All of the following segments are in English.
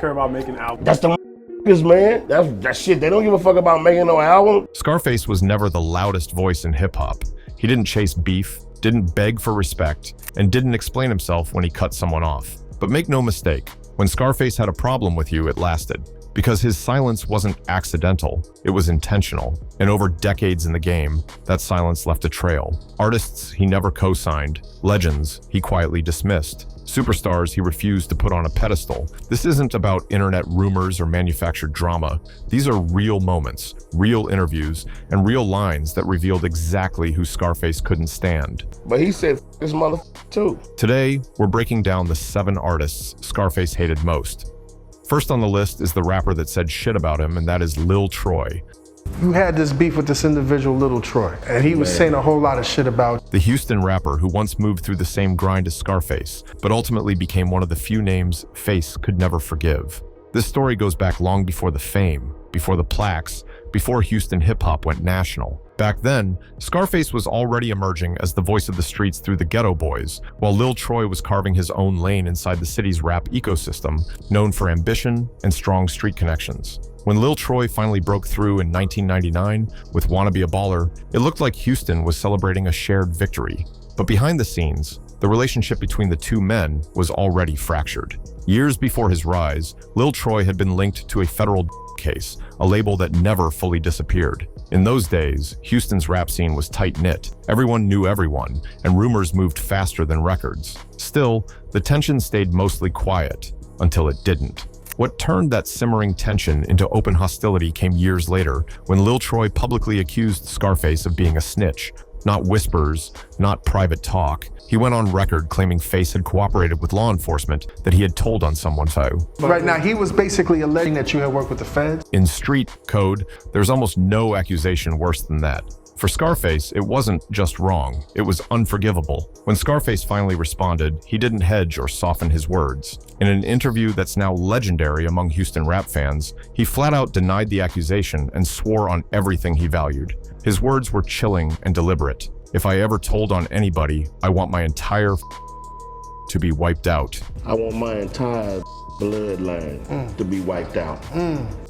care about making albums. That's the man. That shit. They don't give a fuck about making no album. Scarface was never the loudest voice in hip-hop. He didn't chase beef, didn't beg for respect, and didn't explain himself when he cut someone off. But make no mistake, when Scarface had a problem with you, it lasted. Because his silence wasn't accidental, it was intentional. And over decades in the game, that silence left a trail. Artists he never co-signed, legends he quietly dismissed, superstars he refused to put on a pedestal. This isn't about internet rumors or manufactured drama. These are real moments, real interviews, and real lines that revealed exactly who Scarface couldn't stand. But he said this too. Today, we're breaking down the 7 artists Scarface hated most. First on the list is the rapper that said shit about him, and that is Lil Troy. You had this beef with this individual, Lil Troy, and he was saying a whole lot of shit about the Houston rapper who once moved through the same grind as Scarface, but ultimately became one of the few names Face could never forgive. This story goes back long before the fame, before the plaques, before Houston hip-hop went national. Back then, Scarface was already emerging as the voice of the streets through the Ghetto Boys, while Lil Troy was carving his own lane inside the city's rap ecosystem, known for ambition and strong street connections. When Lil Troy finally broke through in 1999 with Wanna Be a Baller, it looked like Houston was celebrating a shared victory. But behind the scenes, the relationship between the two men was already fractured. Years before his rise, Lil Troy had been linked to a federal case, a label that never fully disappeared. In those days, Houston's rap scene was tight-knit. Everyone knew everyone, and rumors moved faster than records. Still, the tension stayed mostly quiet, until it didn't. What turned that simmering tension into open hostility came years later, when Lil Troy publicly accused Scarface of being a snitch. Not whispers, not private talk. He went on record claiming Face had cooperated with law enforcement, that he had told on someone so. Right now, he was basically alleging that you had worked with the Feds. In street code, there's almost no accusation worse than that. For Scarface, it wasn't just wrong, it was unforgivable. When Scarface finally responded, he didn't hedge or soften his words. In an interview that's now legendary among Houston rap fans, he flat out denied the accusation and swore on everything he valued. His words were chilling and deliberate. If I ever told on anybody, I want my entire to be wiped out. I want my entire bloodline to be wiped out.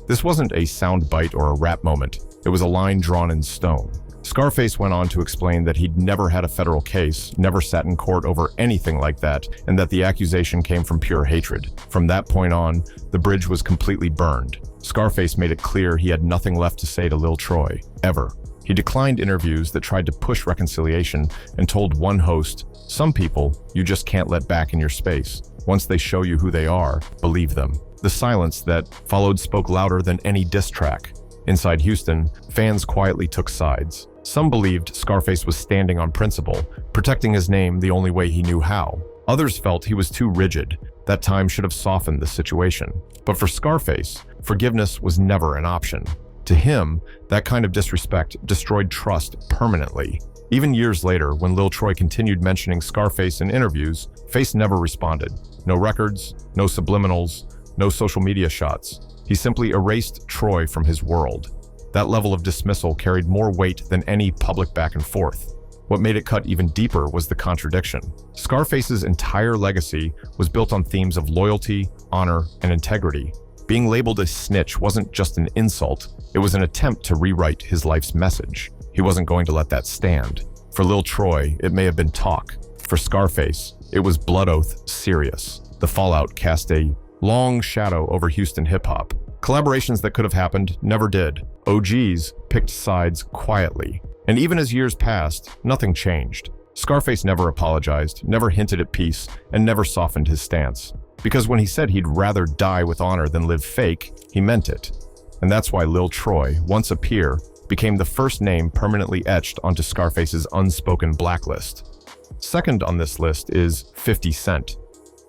This wasn't a soundbite or a rap moment. It was a line drawn in stone. Scarface went on to explain that he'd never had a federal case, never sat in court over anything like that, and that the accusation came from pure hatred. From that point on, the bridge was completely burned. Scarface made it clear he had nothing left to say to Lil Troy, ever. He declined interviews that tried to push reconciliation and told one host, "Some people you just can't let back in your space. Once they show you who they are, believe them." The silence that followed spoke louder than any diss track. Inside Houston, fans quietly took sides. Some believed Scarface was standing on principle, protecting his name the only way he knew how. Others felt he was too rigid. That time should have softened the situation. But for Scarface, forgiveness was never an option. To him, that kind of disrespect destroyed trust permanently. Even years later, when Lil Troy continued mentioning Scarface in interviews, Face never responded. No records, no subliminals, no social media shots. He simply erased Troy from his world. That level of dismissal carried more weight than any public back and forth. What made it cut even deeper was the contradiction. Scarface's entire legacy was built on themes of loyalty, honor, and integrity. Being labeled a snitch wasn't just an insult, it was an attempt to rewrite his life's message. He wasn't going to let that stand. For Lil Troy, it may have been talk. For Scarface, it was blood oath serious. The fallout cast a long shadow over Houston hip-hop. Collaborations that could have happened never did. OGs picked sides quietly. And even as years passed, nothing changed. Scarface never apologized, never hinted at peace, and never softened his stance. Because when he said he'd rather die with honor than live fake, he meant it. And that's why Lil Troy, once a peer, became the first name permanently etched onto Scarface's unspoken blacklist. Second on this list is 50 Cent.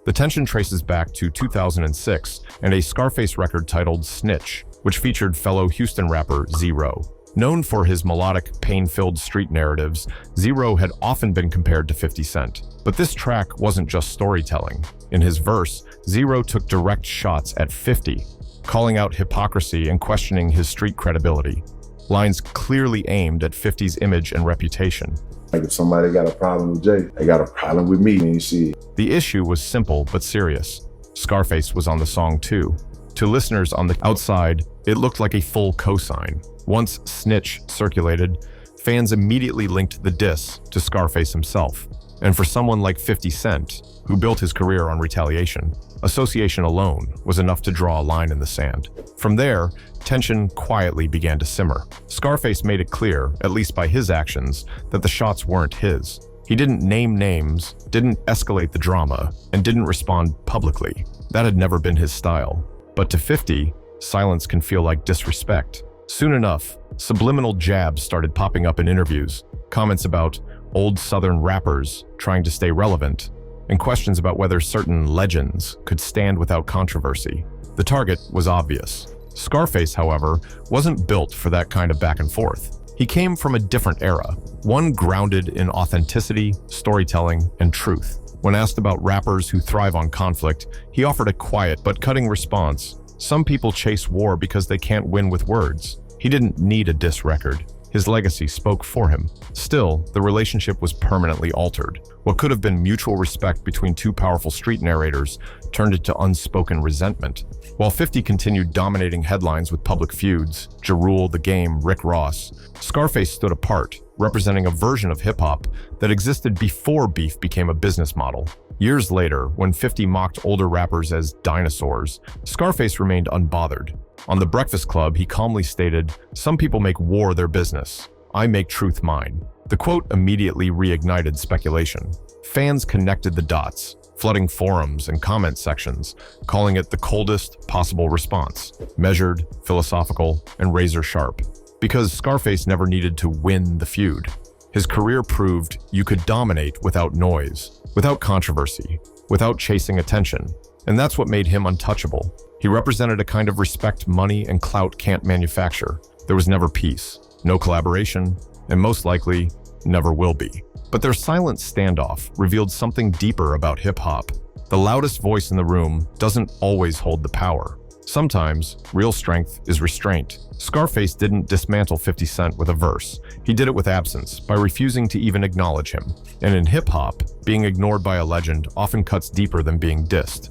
The tension traces back to 2006 and a Scarface record titled Snitch, which featured fellow Houston rapper Zero. Known for his melodic, pain-filled street narratives, Zero had often been compared to 50 Cent. But this track wasn't just storytelling. In his verse, Zero took direct shots at 50, calling out hypocrisy and questioning his street credibility. Lines clearly aimed at 50's image and reputation. Like if somebody got a problem with Jay, they got a problem with me, and you see. The issue was simple but serious. Scarface was on the song too. To listeners on the outside, it looked like a full cosign. Once Snitch circulated, fans immediately linked the diss to Scarface himself. And for someone like 50 Cent, who built his career on retaliation, association alone was enough to draw a line in the sand. From there, tension quietly began to simmer. Scarface made it clear, at least by his actions, that the shots weren't his. He didn't name names, didn't escalate the drama, and didn't respond publicly. That had never been his style. But to 50, silence can feel like disrespect. Soon enough, subliminal jabs started popping up in interviews, comments about old Southern rappers trying to stay relevant, and questions about whether certain legends could stand without controversy. The target was obvious. Scarface, however, wasn't built for that kind of back and forth. He came from a different era, one grounded in authenticity, storytelling, and truth. When asked about rappers who thrive on conflict, he offered a quiet but cutting response. Some people chase war because they can't win with words. He didn't need a diss record. His legacy spoke for him. Still, the relationship was permanently altered. What could have been mutual respect between two powerful street narrators turned into unspoken resentment. While 50 continued dominating headlines with public feuds, Ja Rule, The Game, Rick Ross, Scarface stood apart, representing a version of hip-hop that existed before beef became a business model. Years later, when 50 mocked older rappers as dinosaurs, Scarface remained unbothered. On The Breakfast Club, he calmly stated, "Some people make war their business. I make truth mine." The quote immediately reignited speculation. Fans connected the dots, flooding forums and comment sections, calling it the coldest possible response, measured, philosophical, and razor-sharp. Because Scarface never needed to win the feud. His career proved you could dominate without noise, without controversy, without chasing attention. And that's what made him untouchable. He represented a kind of respect money and clout can't manufacture. There was never peace, no collaboration, and most likely, never will be. But their silent standoff revealed something deeper about hip-hop. The loudest voice in the room doesn't always hold the power. Sometimes, real strength is restraint. Scarface didn't dismantle 50 Cent with a verse. He did it with absence, by refusing to even acknowledge him. And in hip-hop, being ignored by a legend often cuts deeper than being dissed.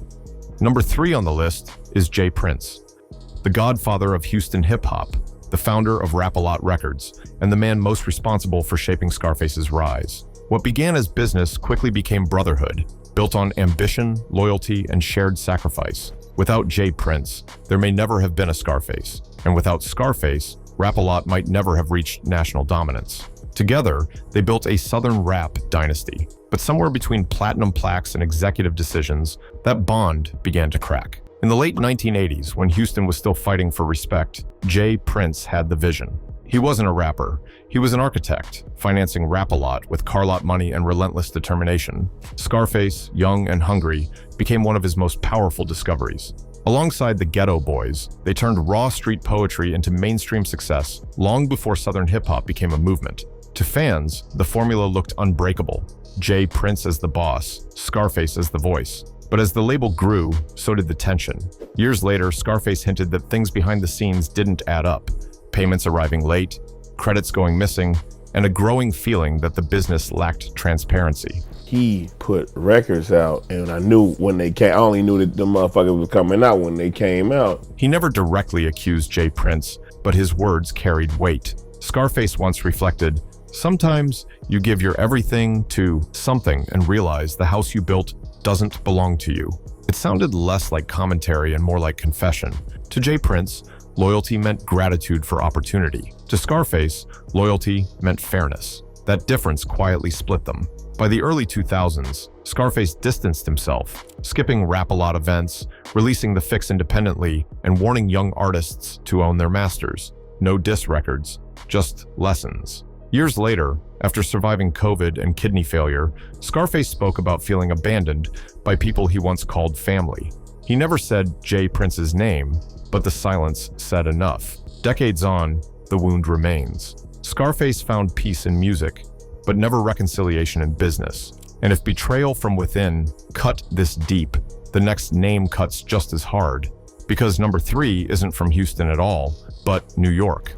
Number 3 on the list is J. Prince, the godfather of Houston hip-hop, the founder of Rap-A-Lot Records, and the man most responsible for shaping Scarface's rise. What began as business quickly became brotherhood, built on ambition, loyalty, and shared sacrifice. Without J. Prince, there may never have been a Scarface, and without Scarface, Rap-A-Lot might never have reached national dominance. Together, they built a Southern rap dynasty. But somewhere between platinum plaques and executive decisions, that bond began to crack. In the late 1980s, when Houston was still fighting for respect, J. Prince had the vision. He wasn't a rapper. He was an architect, financing Rap-A-Lot with car lot money and relentless determination. Scarface, young and hungry, became one of his most powerful discoveries. Alongside the Ghetto Boys, they turned raw street poetry into mainstream success long before Southern hip-hop became a movement. To fans, the formula looked unbreakable. J. Prince as the boss, Scarface as the voice. But as the label grew, so did the tension. Years later, Scarface hinted that things behind the scenes didn't add up. Payments arriving late, credits going missing, and a growing feeling that the business lacked transparency. He put records out, and I knew when they came, I only knew that the motherfuckers were coming out when they came out. He never directly accused J. Prince, but his words carried weight. Scarface once reflected, "Sometimes you give your everything to something and realize the house you built doesn't belong to you." It sounded less like commentary and more like confession. To J. Prince, loyalty meant gratitude for opportunity. To Scarface, loyalty meant fairness. That difference quietly split them. By the early 2000s, Scarface distanced himself, skipping Rap-A-Lot events, releasing the Fix independently, and warning young artists to own their masters. No diss records, just lessons. Years later, after surviving COVID and kidney failure, Scarface spoke about feeling abandoned by people he once called family. He never said J. Prince's name, but the silence said enough. Decades on, the wound remains. Scarface found peace in music, but never reconciliation in business. And if betrayal from within cut this deep, the next name cuts just as hard. Because number 3 isn't from Houston at all, but New York.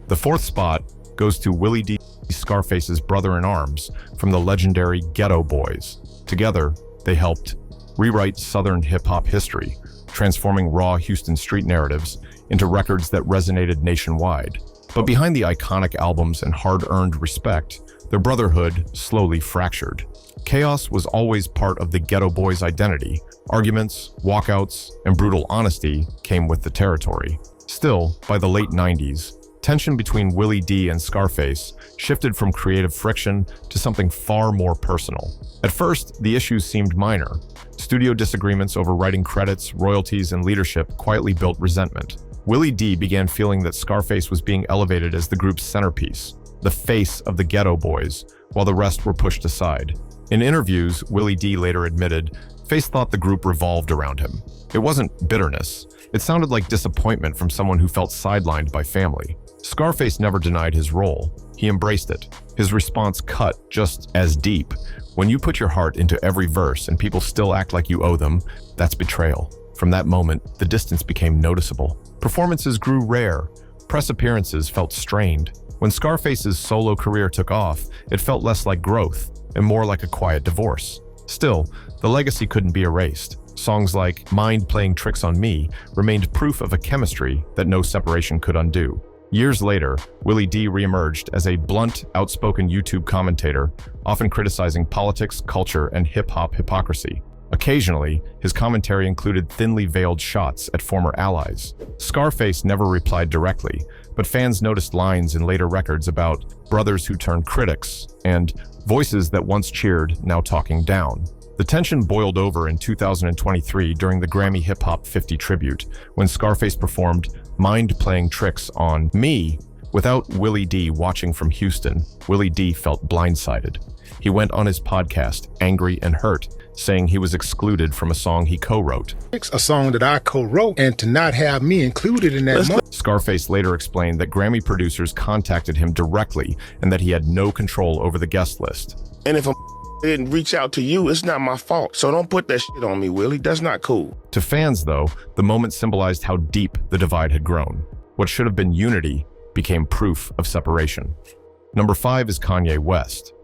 The 4th spot goes to Willie D. Scarface's brother-in-arms from the legendary Ghetto Boys. Together, they helped rewrite Southern hip-hop history, transforming raw Houston street narratives into records that resonated nationwide. But behind the iconic albums and hard-earned respect, their brotherhood slowly fractured. Chaos was always part of the Ghetto Boys' identity. Arguments, walkouts, and brutal honesty came with the territory. Still, by the late 90s, tension between Willie D and Scarface shifted from creative friction to something far more personal. At first, the issues seemed minor. Studio disagreements over writing credits, royalties, and leadership quietly built resentment. Willie D began feeling that Scarface was being elevated as the group's centerpiece, the face of the Ghetto Boys, while the rest were pushed aside. In interviews, Willie D later admitted, Face thought the group revolved around him. It wasn't bitterness. It sounded like disappointment from someone who felt sidelined by family. Scarface never denied his role. He embraced it. His response cut just as deep. When you put your heart into every verse and people still act like you owe them, that's betrayal. From that moment, the distance became noticeable. Performances grew rare. Press appearances felt strained. When Scarface's solo career took off, it felt less like growth and more like a quiet divorce. Still, the legacy couldn't be erased. Songs like Mind Playing Tricks on Me remained proof of a chemistry that no separation could undo. Years later, Willie D reemerged as a blunt, outspoken YouTube commentator, often criticizing politics, culture, and hip-hop hypocrisy. Occasionally, his commentary included thinly veiled shots at former allies. Scarface never replied directly, but fans noticed lines in later records about brothers who turned critics and voices that once cheered, now talking down. The tension boiled over in 2023 during the Grammy Hip Hop 50 tribute, when Scarface performed Mind Playing Tricks on Me. Without Willie D watching from Houston, Willie D felt blindsided. He went on his podcast, angry and hurt, saying he was excluded from a song he co-wrote. A song that I co-wrote, and to not have me included in that. Scarface later explained that Grammy producers contacted him directly and that he had no control over the guest list. And if I didn't reach out to you, it's not my fault. So don't put that shit on me, Willie. That's not cool. To fans, though, the moment symbolized how deep the divide had grown. What should have been unity became proof of separation. Number 5 is Kanye West.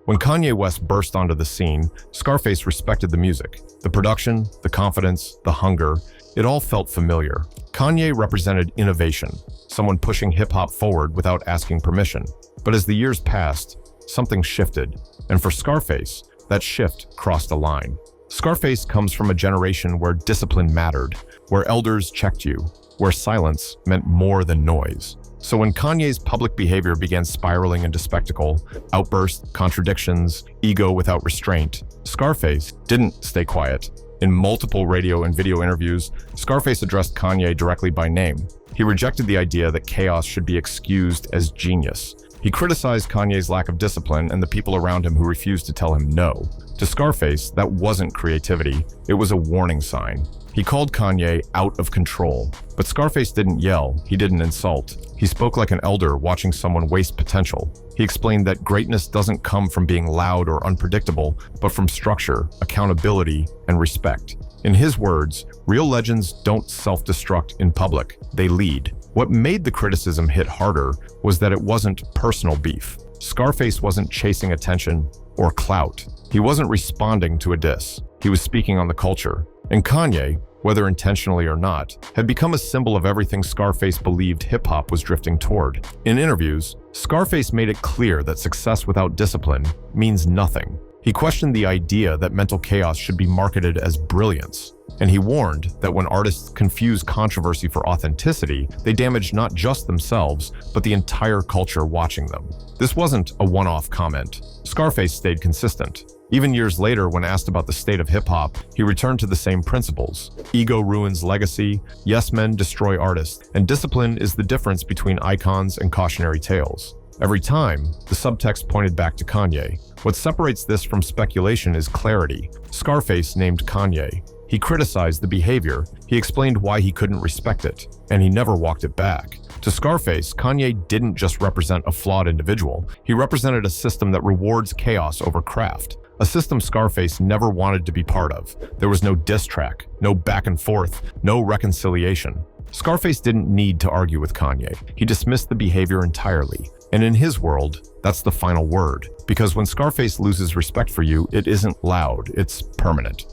When Kanye West burst onto the scene, Scarface respected the music. The production, the confidence, the hunger, it all felt familiar. Kanye represented innovation, someone pushing hip-hop forward without asking permission. But as the years passed, something shifted, and for Scarface, that shift crossed a line. Scarface comes from a generation where discipline mattered, where elders checked you, where silence meant more than noise. So when Kanye's public behavior began spiraling into spectacle, outbursts, contradictions, ego without restraint, Scarface didn't stay quiet. In multiple radio and video interviews, Scarface addressed Kanye directly by name. He rejected the idea that chaos should be excused as genius. He criticized Kanye's lack of discipline and the people around him who refused to tell him no. To Scarface, that wasn't creativity, it was a warning sign. He called Kanye out of control. But Scarface didn't yell, he didn't insult. He spoke like an elder watching someone waste potential. He explained that greatness doesn't come from being loud or unpredictable, but from structure, accountability, and respect. In his words, real legends don't self-destruct in public, they lead. What made the criticism hit harder was that it wasn't personal beef. Scarface wasn't chasing attention or clout. He wasn't responding to a diss. He was speaking on the culture. And Kanye, whether intentionally or not, had become a symbol of everything Scarface believed hip-hop was drifting toward. In interviews, Scarface made it clear that success without discipline means nothing. He questioned the idea that mental chaos should be marketed as brilliance. And he warned that when artists confuse controversy for authenticity, they damage not just themselves, but the entire culture watching them. This wasn't a one-off comment. Scarface stayed consistent. Even years later, when asked about the state of hip-hop, he returned to the same principles. Ego ruins legacy, yes men destroy artists, and discipline is the difference between icons and cautionary tales. Every time, the subtext pointed back to Kanye. What separates this from speculation is clarity. Scarface named Kanye. He criticized the behavior, he explained why he couldn't respect it, and he never walked it back. To Scarface, Kanye didn't just represent a flawed individual, he represented a system that rewards chaos over craft. A system Scarface never wanted to be part of. There was no diss track, no back and forth, no reconciliation. Scarface didn't need to argue with Kanye. He dismissed the behavior entirely. And in his world, that's the final word. Because when Scarface loses respect for you, it isn't loud, it's permanent.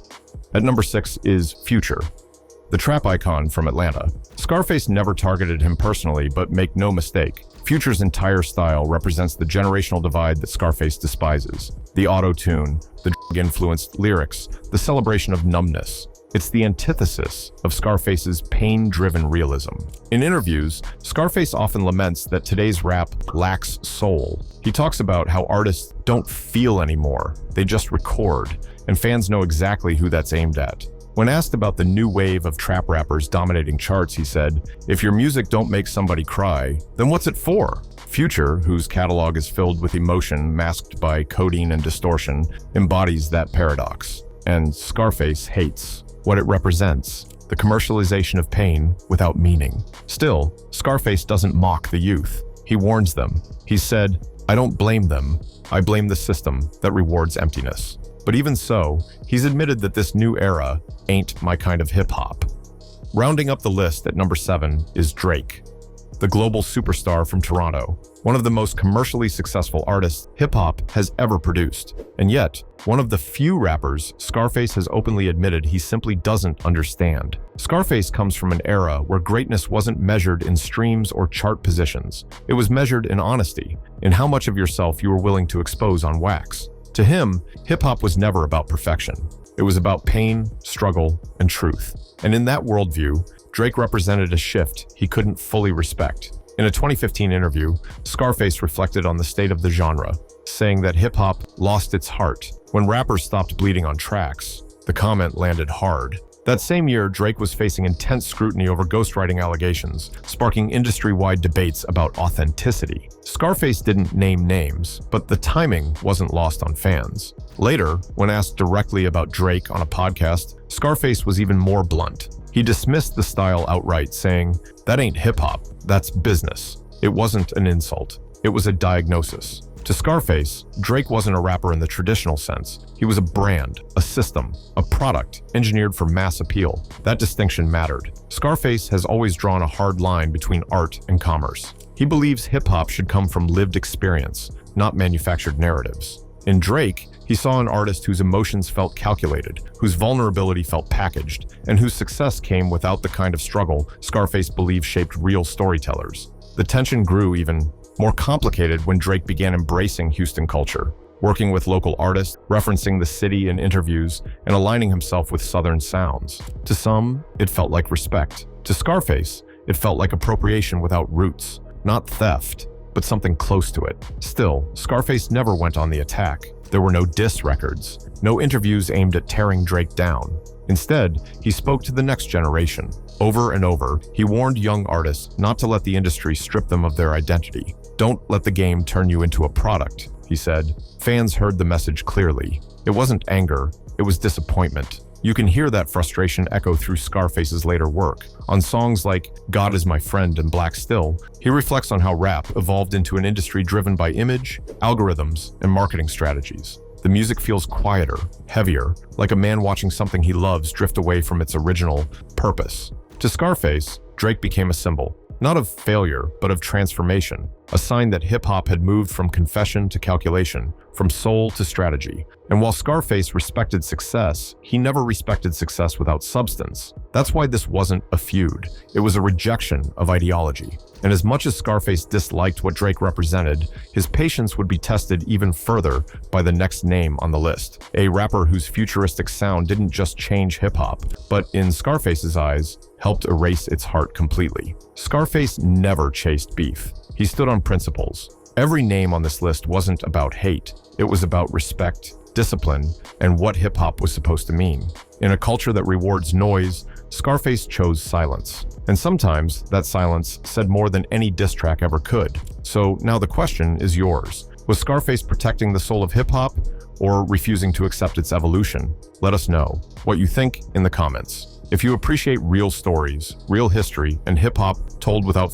At number 6 is Future. the trap icon from Atlanta. Scarface never targeted him personally, but make no mistake, Future's entire style represents the generational divide that Scarface despises. The auto-tune, the drug-influenced lyrics, the celebration of numbness. It's the antithesis of Scarface's pain-driven realism. In interviews, Scarface often laments that today's rap lacks soul. He talks about how artists don't feel anymore, they just record, and fans know exactly who that's aimed at. When asked about the new wave of trap rappers dominating charts, he said, "If your music don't make somebody cry, then what's it for?" Future, whose catalog is filled with emotion masked by codeine and distortion, embodies that paradox. And Scarface hates what it represents, the commercialization of pain without meaning. Still, Scarface doesn't mock the youth. He warns them. He said, "I don't blame them. I blame the system that rewards emptiness." But even so, he's admitted that this new era ain't my kind of hip-hop. Rounding up the list at number 7 is Drake, the global superstar from Toronto, one of the most commercially successful artists hip-hop has ever produced. And yet, one of the few rappers Scarface has openly admitted he simply doesn't understand. Scarface comes from an era where greatness wasn't measured in streams or chart positions. It was measured in honesty, in how much of yourself you were willing to expose on wax. To him, hip-hop was never about perfection. It was about pain, struggle, and truth. And in that worldview, Drake represented a shift he couldn't fully respect. In a 2015 interview, Scarface reflected on the state of the genre, saying that hip-hop lost its heart when rappers stopped bleeding on tracks. The comment landed hard. That same year, Drake was facing intense scrutiny over ghostwriting allegations, sparking industry-wide debates about authenticity. Scarface didn't name names, but the timing wasn't lost on fans. Later, when asked directly about Drake on a podcast, Scarface was even more blunt. He dismissed the style outright, saying, "That ain't hip-hop, that's business." It wasn't an insult. It was a diagnosis. To Scarface, Drake wasn't a rapper in the traditional sense. He was a brand, a system, a product engineered for mass appeal. That distinction mattered. Scarface has always drawn a hard line between art and commerce. He believes hip-hop should come from lived experience, not manufactured narratives. In Drake, he saw an artist whose emotions felt calculated, whose vulnerability felt packaged, and whose success came without the kind of struggle Scarface believed shaped real storytellers. The tension grew even more complicated when Drake began embracing Houston culture, working with local artists, referencing the city in interviews, and aligning himself with Southern sounds. To some, it felt like respect. To Scarface, it felt like appropriation without roots, not theft, but something close to it. Still, Scarface never went on the attack. There were no diss records, no interviews aimed at tearing Drake down. Instead, he spoke to the next generation. Over and over, he warned young artists not to let the industry strip them of their identity. "Don't let the game turn you into a product," he said. Fans heard the message clearly. It wasn't anger, it was disappointment. You can hear that frustration echo through Scarface's later work. On songs like "God Is My Friend" and "Black Still," he reflects on how rap evolved into an industry driven by image, algorithms, and marketing strategies. The music feels quieter, heavier, like a man watching something he loves drift away from its original purpose. To Scarface, Drake became a symbol, not of failure, but of transformation, a sign that hip-hop had moved from confession to calculation, from soul to strategy. And while Scarface respected success, he never respected success without substance. That's why this wasn't a feud. It was a rejection of ideology. And as much as Scarface disliked what Drake represented, his patience would be tested even further by the next name on the list, a rapper whose futuristic sound didn't just change hip-hop, but in Scarface's eyes, helped erase its heart completely. Scarface never chased beef. He stood on principles. Every name on this list wasn't about hate. It was about respect, discipline, and what hip-hop was supposed to mean. In a culture that rewards noise, Scarface chose silence. And sometimes that silence said more than any diss track ever could. So now the question is yours. Was Scarface protecting the soul of hip-hop or refusing to accept its evolution? Let us know what you think in the comments. If you appreciate real stories, real history, and hip-hop told without